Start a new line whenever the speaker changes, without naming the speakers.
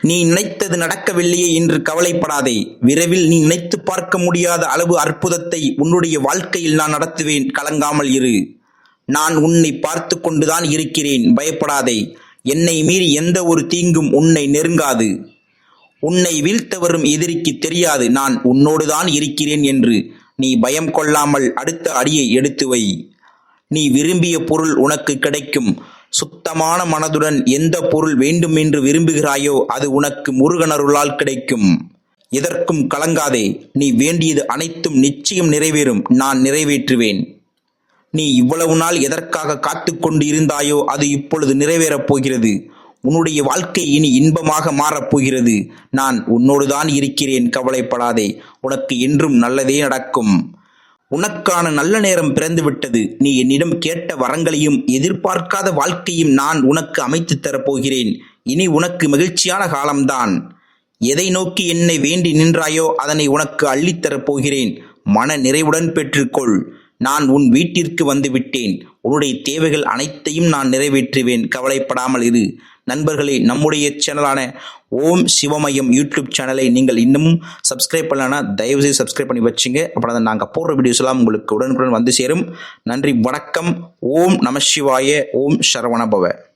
நீ நினைத்தது நடக்கவில்லையே என்று கவலைப்படாதே. விரைவில் நீ நினைத்து பார்க்க முடியாத அளவு அற்புதத்தை உன்னுடைய வாழ்க்கையில் நான் நடத்துவேன். கலங்காமல் இரு. நான் உன்னை பார்த்து கொண்டுதான் இருக்கிறேன். பயப்படாதே. என்னை மீறி எந்த ஒரு தீங்கும் உன்னை நெருங்காது. உன்னை வீழ்த்த வரும் எதிரிக்கு தெரியாது நான் உன்னோடுதான் இருக்கிறேன் என்று. நீ பயம் கொள்ளாமல் அடுத்த அடியை எடுத்து வை. நீ விரும்பிய பொருள் உனக்கு கிடைக்கும். சுத்தமான மனதுடன் எந்த பொருள் வேண்டும் என்று விரும்புகிறாயோ அது உனக்கு முருகனருளால் கிடைக்கும். எதற்கும் கலங்காதே. நீ வேண்டியது அனைத்தும் நிச்சயம் நிறைவேறும். நான் நிறைவேற்றுவேன். நீ இவ்வளவு நாள் எதற்காக காத்து கொண்டு இருந்தாயோ அது இப்பொழுது நிறைவேறப் போகிறது. உன்னுடைய வாழ்க்கை இனி இன்பமாக மாறப்போகிறது. நான் உன்னோடுதான் இருக்கிறேன். கவலைப்படாதே. உனக்கு என்றும் நல்லதே நடக்கும். உனக்கான நல்ல நேரம் பிறந்துவிட்டது. நீ என்னிடம் கேட்ட வரங்களையும் எதிர்பார்க்காத வாழ்க்கையும் நான் உனக்கு அமைத்து தரப்போகிறேன். இனி உனக்கு மகிழ்ச்சியான காலம்தான். எதை நோக்கி என்னை வேண்டி நின்றாயோ அதனை உனக்கு அள்ளித்தரப் போகிறேன். மன நிறைவுடன் பெற்றுக்கொள். நான் உன் வீட்டிற்கு வந்துவிட்டேன். உன்னுடைய தேவைகள் அனைத்தையும் நான் நிறைவேற்றுவேன். கவலைப்படாமல் இரு. நண்பர்களே, நம்முடைய சேனலான ஓம் சிவமயம் யூடியூப் சேனலை நீங்கள் இன்னமும் சப்ஸ்கிரைப் பண்ணலன்னா தயவுசெய்து சப்ஸ்கிரைப் பண்ணி வச்சுங்க. அப்புறம் தான் நாங்கள் போடுற வீடியோஸ் எல்லாம் உங்களுக்கு உடனுக்குடன் வந்து சேரும். நன்றி, வணக்கம். ஓம் நம சிவாய. ஓம் சரவணபவ.